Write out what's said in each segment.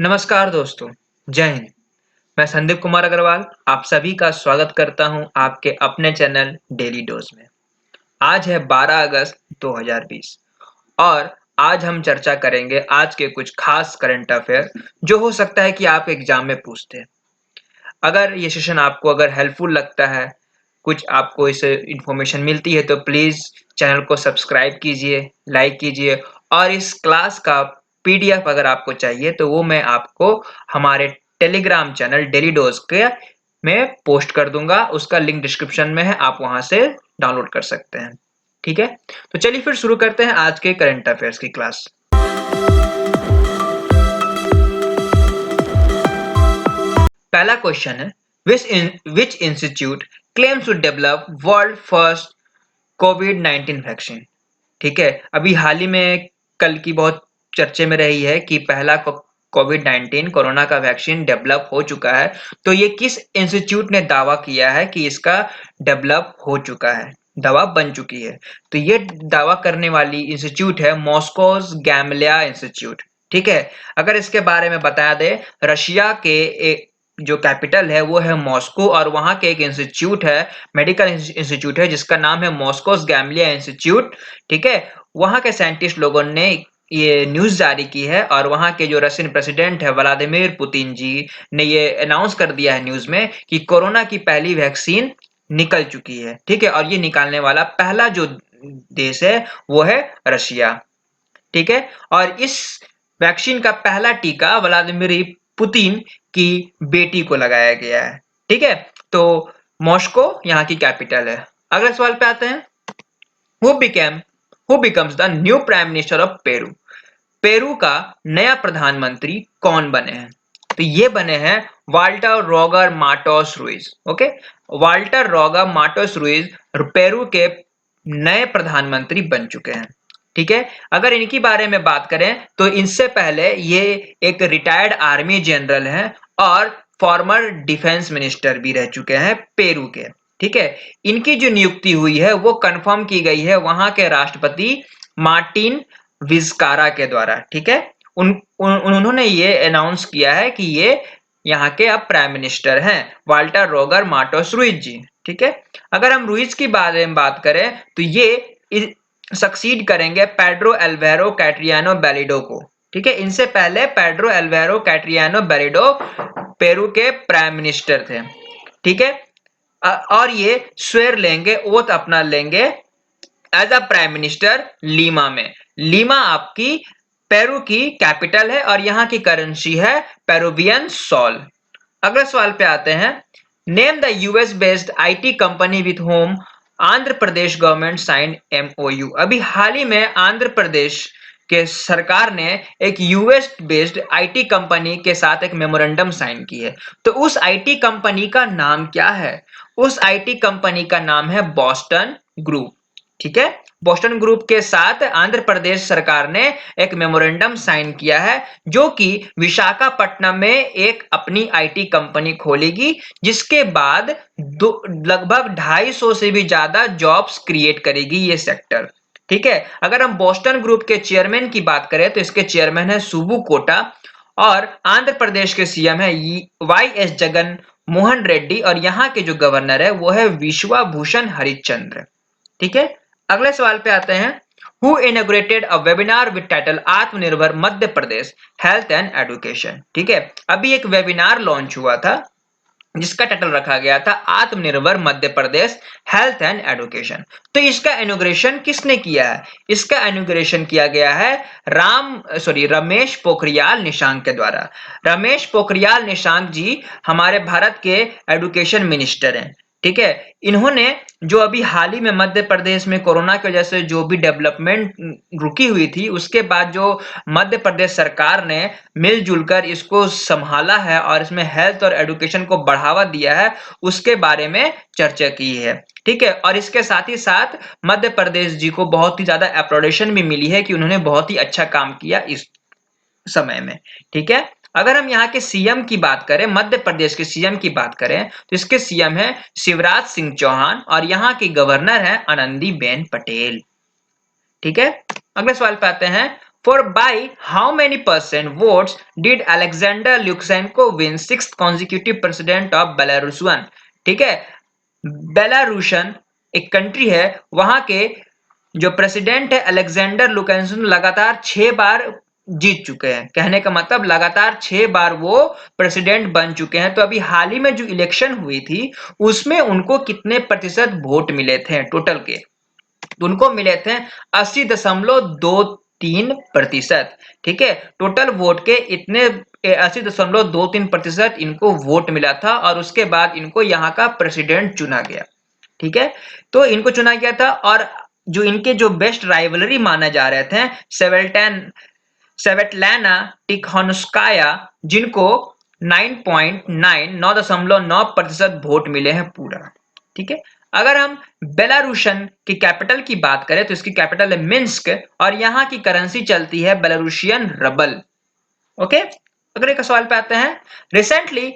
नमस्कार दोस्तों, जय हिंद। मैं संदीप कुमार अग्रवाल आप सभी का स्वागत करता हूं आपके अपने चैनल डेली डोज में। आज है 12 अगस्त 2020 और आज हम चर्चा करेंगे आज के कुछ खास करंट अफेयर जो हो सकता है कि आप एग्जाम में पूछते हैं। अगर ये सेशन आपको अगर हेल्पफुल लगता है, कुछ आपको इससे इंफॉर्मेशन मिलती है तो प्लीज़ चैनल को सब्सक्राइब कीजिए, लाइक कीजिए और इस क्लास का पीडीएफ अगर आपको चाहिए तो वो मैं आपको हमारे टेलीग्राम चैनल डेली डोज के में पोस्ट कर दूंगा। उसका लिंक डिस्क्रिप्शन में है, आप वहां से डाउनलोड कर सकते हैं। ठीक है, तो चलिए फिर शुरू करते हैं आज के करंट अफेयर्स की क्लास। पहला क्वेश्चन है, which institute claims to develop world first कोविड-19 वैक्सीन। ठीक है, अभी हाल ही में कल की बहुत चर्चे में रही है कि पहला कोविड-19 कोरोना का वैक्सीन डेवलप हो चुका है। तो ये किस इंस्टीट्यूट ने दावा किया है कि इसका डेवलप हो चुका है, दवा बन चुकी है। तो ये दावा करने वाली इंस्टीट्यूट है मॉस्कोस गैमलिया इंस्टीट्यूट। ठीक है, अगर इसके बारे में बता दें, रशिया के जो कैपिटल है वो है मॉस्को और वहाँ के एक इंस्टीट्यूट है, मेडिकल इंस्टीट्यूट है जिसका नाम है मॉस्कोस गैमलिया इंस्टीट्यूट। ठीक है, वहाँ के साइंटिस्ट लोगों ने ये न्यूज़ जारी की है और वहाँ के जो रशियन प्रेसिडेंट है व्लादिमीर पुतिन जी ने ये अनाउंस कर दिया है न्यूज़ में कि कोरोना की पहली वैक्सीन निकल चुकी है। ठीक है, और ये निकालने वाला पहला जो देश है वो है रशिया। ठीक है, और इस वैक्सीन का पहला टीका व्लादिमीर पुतिन की बेटी को लगाया गया है। ठीक है, तो मॉस्को यहाँ की कैपिटल है। अगले सवाल पे आते हैं, who became who becomes the new prime minister of Peru. Peru का नया प्रधानमंत्री कौन बने हैं? तो ये बने हैं वाल्टर रोगर माटोस रुइज। ओके, वाल्टर रोगर माटोस रुइज पेरू के नए प्रधानमंत्री बन चुके हैं। ठीक है, अगर इनकी बारे में बात करें तो इनसे पहले ये एक रिटायर्ड आर्मी जनरल हैं और फॉर्मर डिफेंस मिनिस्टर भी रह चुके हैं पेरू के। ठीक है, इनकी जो नियुक्ति हुई है वो कंफर्म की गई है वहां के राष्ट्रपति मार्टिन विज़कारा के द्वारा। ठीक है, उन्होंने ये अनाउंस किया है कि ये यहाँ के अब प्राइम मिनिस्टर हैं, वाल्टर रोगर माटोस रुइज जी। ठीक है, अगर हम रुइज की बारे में बात करें तो ये सक्सीड करेंगे पेड्रो एल्वेरो कैट्रियानो बेलिडो को। ठीक है, इनसे पहले पेड्रो एल्वेरो कैट्रियानो बेलिडो पेरू के प्राइम मिनिस्टर थे। ठीक है, और ये स्वेर लेंगे, ओथ अपना लेंगे as a prime minister Lima में। लीमा आपकी पेरू की कैपिटल है और यहाँ की करेंसी है पेरुवियन सॉल। अगले सवाल पे आते हैं, name the US based IT company with whom Andhra Pradesh government sign MOU. अभी हाल ही में आंध्र प्रदेश के सरकार ने एक यूएस बेस्ड आईटी कंपनी के साथ एक मेमोरेंडम साइन की है। तो उस आईटी कंपनी का नाम क्या है? उस आईटी कंपनी का नाम है बॉस्टन ग्रुप। ठीक है, बोस्टन ग्रुप के साथ आंध्र प्रदेश सरकार ने एक मेमोरेंडम साइन किया है जो कि विशाखापट्टनम में एक अपनी आईटी कंपनी खोलेगी, जिसके बाद लगभग 250 से भी ज्यादा जॉब्स क्रिएट करेगी ये सेक्टर। ठीक है, अगर हम बोस्टन ग्रुप के चेयरमैन की बात करें तो इसके चेयरमैन है सुबु कोटा और आंध्र प्रदेश के सीएम है वाई एस जगन मोहन रेड्डी और यहाँ के जो गवर्नर है वो है विश्वा भूषण हरिश्चंद्र। ठीक है, अगले सवाल पे आते हैं, who inaugurated a webinar with title आत्मनिर्भर Madhya Pradesh health and education. ठीक है, अभी एक वेबिनार लॉन्च हुआ था जिसका टाइटल रखा गया था आत्मनिर्भर Madhya Pradesh health and education. तो इसका इनॉग्रेशन किसने किया है? इसका इनॉग्रेशन किया गया है रमेश पोखरियाल निशंक के द्वारा। रमेश पोखरियाल निशंक जी हमारे भारत के एजुकेशन मिनिस्टर हैं। ठीक है, इन्होंने जो अभी हाल ही में मध्य प्रदेश में कोरोना की वजह से जो भी डेवलपमेंट रुकी हुई थी उसके बाद जो मध्य प्रदेश सरकार ने मिलजुल कर इसको संभाला है और इसमें हेल्थ और एजुकेशन को बढ़ावा दिया है उसके बारे में चर्चा की है। ठीक है, और इसके साथ ही साथ मध्य प्रदेश जी को बहुत ही ज्यादा अप्रोडेशन भी मिली है कि उन्होंने बहुत ही अच्छा काम किया इस समय में। ठीक है, अगर हम यहाँ के सीएम की बात करें, मध्य प्रदेश के सीएम की बात करें तो इसके सीएम है शिवराज सिंह चौहान और यहाँ की गवर्नर है आनंदीबेन पटेल। ठीक है, अगले सवाल पे आते हैं, for by how many percent votes did Alexander Lukashenko win 6th consecutive president of Belarusian. ठीक है, बेलारूशन एक कंट्री है, वहां के जो प्रेसिडेंट है अलेक्जेंडर लुकाशेंको लगातार 6 बार जीत चुके हैं। कहने का मतलब लगातार 6 बार वो प्रेसिडेंट बन चुके हैं। तो अभी हाल ही में जो इलेक्शन हुई थी उसमें उनको कितने प्रतिशत वोट मिले थे टोटल के? तो उनको मिले थे 80.23%। ठीक है, टोटल वोट के इतने 80.23% इनको वोट मिला था और उसके बाद इनको यहाँ का प्रेसिडेंट चुना गया। ठीक है, तो इनको चुना गया था। और जो इनके जो बेस्ट राइवलरी माने जा रहे थे सेवेटलाना टिखानोस्काया, जिनको 9.9% वोट मिले हैं पूरा। ठीक है, अगर हम बेलारूशन की कैपिटल की बात करें तो इसकी कैपिटल है मिन्स्क और यहाँ की करेंसी चलती है बेलारूशियन रबल। ओके, अगले का सवाल पे आते हैं। Recently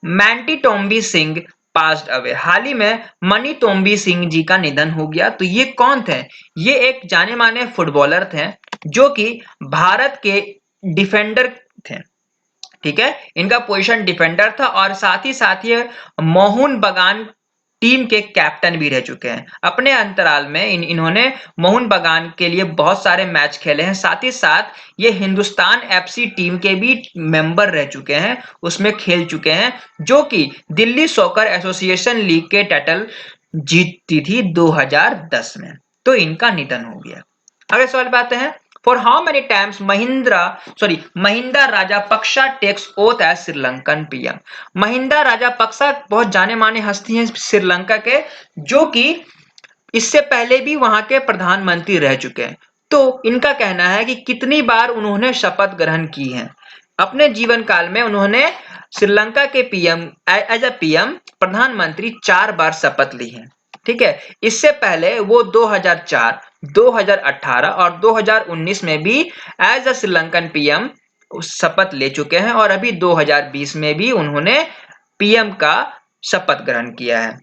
Mainti Tombi Singh passed away. हाल ही में मनी टोम्बी सिंह जी का निधन हो गया। तो ये कौन थे? ये एक जाने माने फुटबॉलर थे जो कि भारत के डिफेंडर थे। ठीक है, इनका पोजीशन डिफेंडर था और साथ ही ये मोहन बगान टीम के कैप्टन भी रह चुके हैं। अपने अंतराल में इन्होंने मोहन बगान के लिए बहुत सारे मैच खेले हैं। साथ ही साथ ये हिंदुस्तान एफसी टीम के भी मेंबर रह चुके हैं, उसमें खेल चुके हैं, जो कि दिल्ली सॉकर एसोसिएशन लीग के टाइटल जीती थी 2010 में। तो इनका निधन हो गया। अगले सवाल पे आते हैं। For how many times Mahinda Rajapaksa takes oath as Sri Lankan PM. Mahinda Rajapaksa बहुत जाने माने हस्ती हैं श्रीलंका के, जो कि इससे पहले भी वहां के प्रधानमंत्री रह चुके हैं। तो इनका कहना है कि कितनी बार उन्होंने शपथ ग्रहण की है। अपने जीवन काल में उन्होंने श्रीलंका के पीएम एज अ पीएम प्रधानमंत्री 4 बार शपथ ली है। ठीक है, इससे पहले वो 2004, 2018 और 2019 में भी एज अ श्रीलंकन पीएम शपथ ले चुके हैं और अभी 2020 में भी उन्होंने पीएम का शपथ ग्रहण किया है।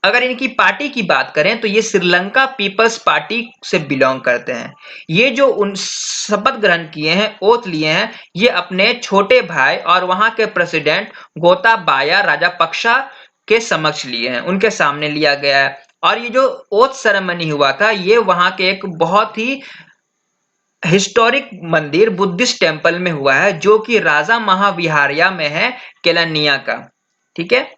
अगर इनकी पार्टी की बात करें तो ये श्रीलंका पीपल्स पार्टी से बिलोंग करते हैं। ये जो उन शपथ ग्रहण किए हैं, ओथ लिए हैं, ये अपने छोटे भाई और वहां के प्रेसिडेंट गोताबाया राजापक्सा के समक्ष लिए हैं, उनके सामने लिया गया है। और ये जो ओथ सेरेमनी हुआ था ये वहां के एक बहुत ही हिस्टोरिक मंदिर बुद्धिस्ट टेम्पल में हुआ है, जो कि राजा महाविहारिया में है, केलनिया का। ठीक है,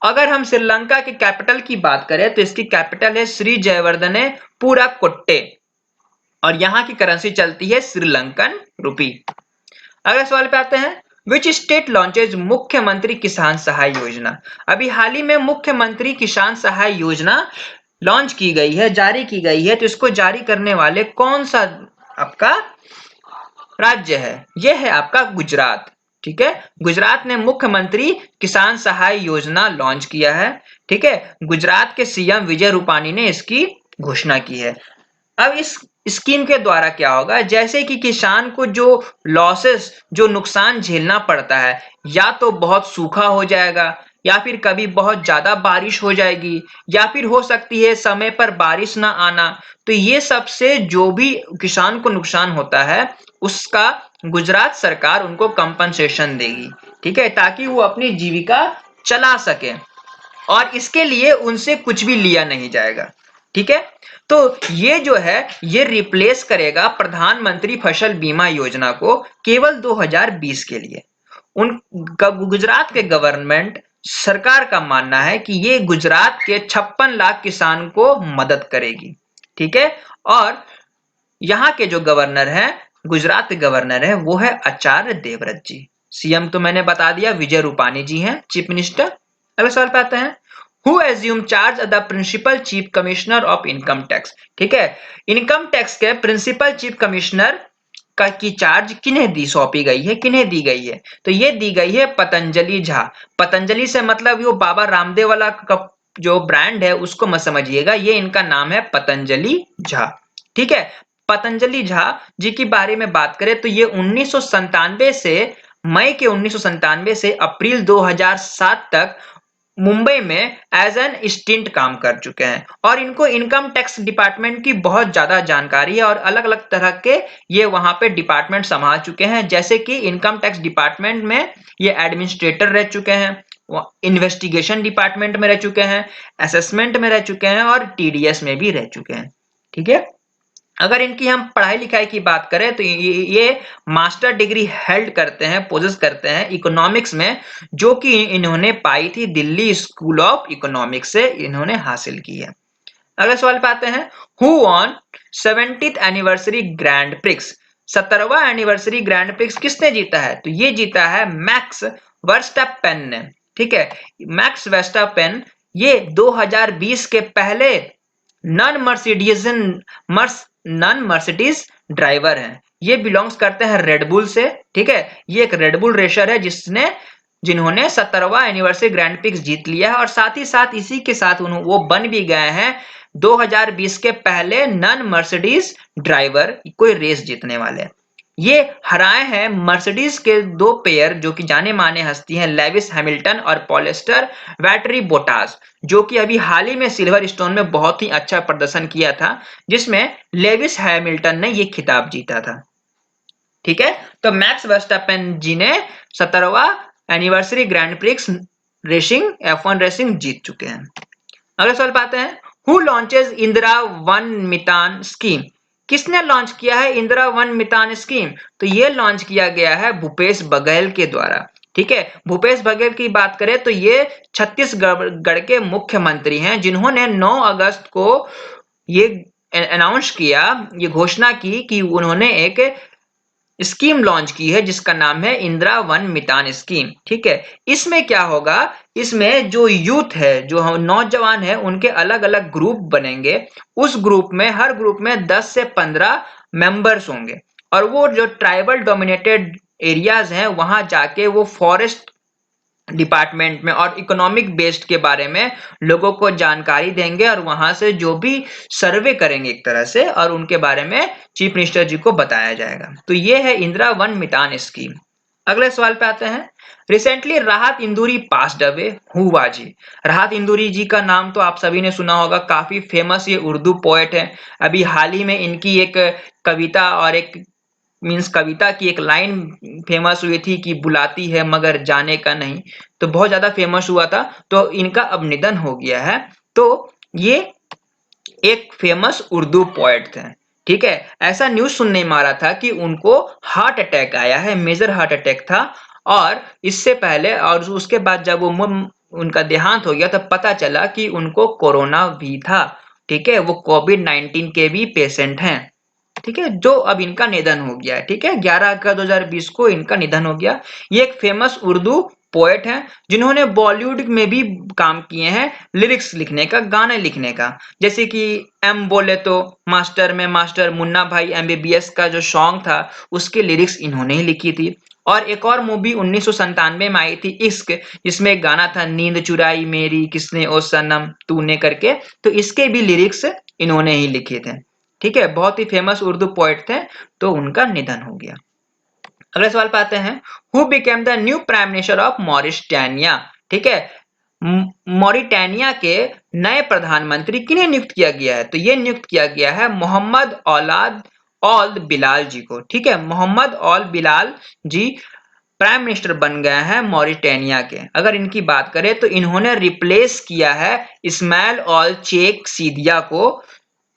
अगर हम श्रीलंका की कैपिटल की बात करें तो इसकी कैपिटल है श्री जयवर्धने पुराकोट्टे और यहाँ की करेंसी चलती है श्रीलंकन रुपी। अगले सवाल पे आते हैं। विच स्टेट लॉन्चेज मुख्यमंत्री किसान सहाय योजना। अभी हाल ही में मुख्यमंत्री किसान सहाय योजना लॉन्च की गई है, जारी की गई है। तो इसको जारी करने वाले कौन सा आपका राज्य है? यह है आपका गुजरात। ठीक है, गुजरात ने मुख्यमंत्री किसान सहाय योजना लॉन्च किया है। ठीक है, गुजरात के सीएम विजय रूपानी ने इसकी घोषणा की है। अब इस स्कीम के द्वारा क्या होगा, जैसे कि किसान को जो लॉसेस, जो नुकसान झेलना पड़ता है, या तो बहुत सूखा हो जाएगा, या फिर कभी बहुत ज्यादा बारिश हो जाएगी, या फिर हो सकती है समय पर बारिश ना आना। तो ये सबसे जो भी किसान को नुकसान होता है उसका गुजरात सरकार उनको कंपनसेशन देगी। ठीक है, ताकि वो अपनी जीविका चला सके और इसके लिए उनसे कुछ भी लिया नहीं जाएगा। ठीक है, तो ये जो है ये रिप्लेस करेगा प्रधानमंत्री फसल बीमा योजना को केवल 2020 के लिए। उन गुजरात के गवर्नमेंट सरकार का मानना है कि ये गुजरात के 56 लाख किसान को मदद करेगी। ठीक है, और यहाँ के जो गवर्नर हैं, गुजरात के गवर्नर है वो है आचार्य देवव्रत जी। सीएम तो मैंने बता दिया विजय रूपानी जी हैं, चीफ मिनिस्टर। अगले सवाल पे आते हैं। Who assumed charge as the principal chief commissioner of income tax। ठीक है, इनकम टैक्स के प्रिंसिपल चीफ कमिश्नर का की चार्ज किन्हें दी सौंपी गई है, किन्हें दी गई है? तो ये दी गई है पतंजलि झा। पतंजलि से मतलब वो बाबा रामदेव वाला जो ब्रांड है उसको मत समझिएगा, ये इनका नाम है पतंजलि झा। ठीक है, पतंजलि झा जी के बारे में बात करें तो ये 1997 से मई के 1997 से अप्रैल 2007 तक मुंबई में एज एन स्टिंट काम कर चुके हैं और इनको इनकम टैक्स डिपार्टमेंट की बहुत ज्यादा जानकारी है और अलग अलग तरह के ये वहां पे डिपार्टमेंट संभाल चुके हैं, जैसे कि इनकम टैक्स डिपार्टमेंट में ये एडमिनिस्ट्रेटर रह चुके हैं, इन्वेस्टिगेशन डिपार्टमेंट में रह चुके हैं, असेसमेंट में रह चुके हैं और टीडीएस में भी रह चुके हैं। ठीक है, अगर इनकी हम पढ़ाई लिखाई की बात करें तो ये मास्टर डिग्री हेल्ड करते हैं, पोजेस करते हैं इकोनॉमिक्स में, जो कि इन्होंने पाई थी दिल्ली स्कूल ऑफ इकोनॉमिक्स से इन्होंने हासिल की है। अगले सवाल पे आते हैं, who won 70th anniversary grand prix? 17वां एनिवर्सरी ग्रैंड प्रिक्स किसने जीता है? तो ये जीता है मैक्स वर्स्टापेन ने। ठीक है, मैक्स वर्स्टापेन ये 2020 के पहले नॉन मर्सिडीज ड्राइवर हैं। ये बिलोंग्स करते हैं रेडबुल से। ठीक है, ये एक रेडबुल रेसर है जिन्होंने 17वां एनिवर्सरी ग्रैंड प्रिक्स जीत लिया है और साथ ही साथ इसी के साथ वो बन भी गए हैं 2020 के पहले नॉन मर्सिडीज ड्राइवर कोई रेस जीतने वाले। ये हराए हैं मर्सिडीज के दो पेयर जो कि जाने माने हस्ती हैं, लेविस हैमिल्टन और पॉलिस्टर वैटरी बोटास, जो कि अभी हाल ही में सिल्वर स्टोन में बहुत ही अच्छा प्रदर्शन किया था, जिसमें लेविस हैमिल्टन ने ये खिताब जीता था। ठीक है, तो मैक्स वर्स्टापेन जी ने 17वां anniversary grand prix racing F1 racing जीत चुके हैं। अगले सवाल पाते हैं, who launches Indira Van Mitan scheme? किसने लॉन्च किया है इंदिरा वन मितान स्कीम? तो ये लॉन्च किया गया है भूपेश बघेल के द्वारा। ठीक है, भूपेश बघेल की बात करें तो ये छत्तीसगढ़ के मुख्यमंत्री हैं, जिन्होंने 9 अगस्त को ये अनाउंस किया, ये घोषणा की कि उन्होंने एक स्कीम लॉन्च की है जिसका नाम है इंदिरा वन मितान स्कीम। ठीक है, इसमें क्या होगा, इसमें जो यूथ है, जो नौजवान है, उनके अलग अलग ग्रुप बनेंगे। उस ग्रुप में हर ग्रुप में 10 से 15 मेंबर्स होंगे और वो जो ट्राइबल डोमिनेटेड एरियाज हैं वहां जाके वो फॉरेस्ट डिपार्टमेंट में और इकोनॉमिक बेस्ड के बारे में लोगों को जानकारी देंगे और वहां से जो भी सर्वे करेंगे एक तरह से, और उनके बारे में चीफ मिनिस्टर जी को बताया जाएगा। तो ये है इंदिरा वन मितान स्कीम। अगले सवाल पे आते हैं, रिसेंटली राहत Indori passed away, who was he? राहत इंदुरी जी का नाम तो आप सभी ने सुना होगा, काफी फेमस ये उर्दू पोएट है। अभी हाल ही में इनकी एक कविता और एक मीन्स कविता की एक लाइन फेमस हुई थी कि बुलाती है मगर जाने का नहीं, तो बहुत ज्यादा फेमस हुआ था। तो इनका अब निधन हो गया है। तो ये एक फेमस उर्दू पोएट थे। ठीक है, ऐसा न्यूज सुनने में आ रहा था कि उनको हार्ट अटैक आया है, मेजर हार्ट अटैक था, और इससे पहले और उसके बाद जब वो उनका देहांत हो गया तब पता चला कि उनको कोरोना भी था। ठीक है, वो कोविड-19 के भी पेशेंट हैं। ठीक है, जो अब इनका निधन हो गया है। ठीक है, 11 अगस्त 2020 को इनका निधन हो गया। ये एक फेमस उर्दू पोएट हैं जिन्होंने बॉलीवुड में भी काम किए हैं, लिरिक्स लिखने का, गाने लिखने का, जैसे कि एम बोले तो मास्टर में मास्टर मुन्ना भाई एमबीबीएस का जो सॉन्ग था उसके लिरिक्स इन्होंने ही लिखी थी। और एक और मूवी 1997 में आई थी इश्क, जिसमें एक गाना था नींद चुराई मेरी किसने ओ सनम तूने करके, तो इसके भी लिरिक्स इन्होंने ही लिखे थे। ठीक है, बहुत ही फेमस उर्दू पोएट थे, तो उनका निधन हो गया। अगले सवाल पे आते हैं, who became the new prime minister of Mauritania? ठीक है, मॉरिटानिया के नए प्रधानमंत्री किन्हें नियुक्त किया गया है? तो ये नियुक्त किया गया है मोहम्मद औलाद ऑल बिलाल जी को। ठीक है, मोहम्मद ऑल बिलाल जी प्राइम मिनिस्टर बन गए हैं मॉरिटानिया के। अगर इनकी बात करें तो इन्होंने रिप्लेस किया है इस्माइल ऑल चेक सीदिया को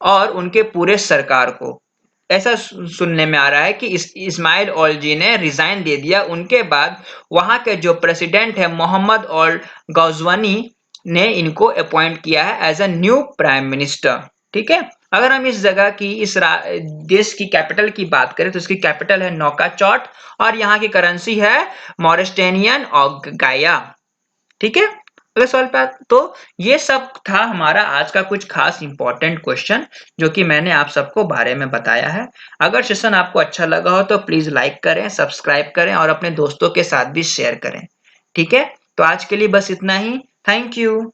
और उनके पूरे सरकार को। ऐसा सुनने में आ रहा है कि इस्माइल ऑल जी ने रिजाइन दे दिया, उनके बाद वहां के जो प्रेसिडेंट है मोहम्मद ऑल गौजवानी ने इनको अपॉइंट किया है as a new prime minister. ठीक है, अगर हम इस जगह की देश की कैपिटल की बात करें तो इसकी कैपिटल है नौकाचौट और यहाँ की करेंसी है मॉरिस्टेनियन और गाया। ठीक है, अगले सवाल पे तो ये सब था हमारा आज का कुछ खास इंपॉर्टेंट क्वेश्चन जो कि मैंने आप सबको बारे में बताया है। अगर सेशन आपको अच्छा लगा हो तो प्लीज लाइक करें, सब्सक्राइब करें और अपने दोस्तों के साथ भी शेयर करें। ठीक है, तो आज के लिए बस इतना ही। Thank you.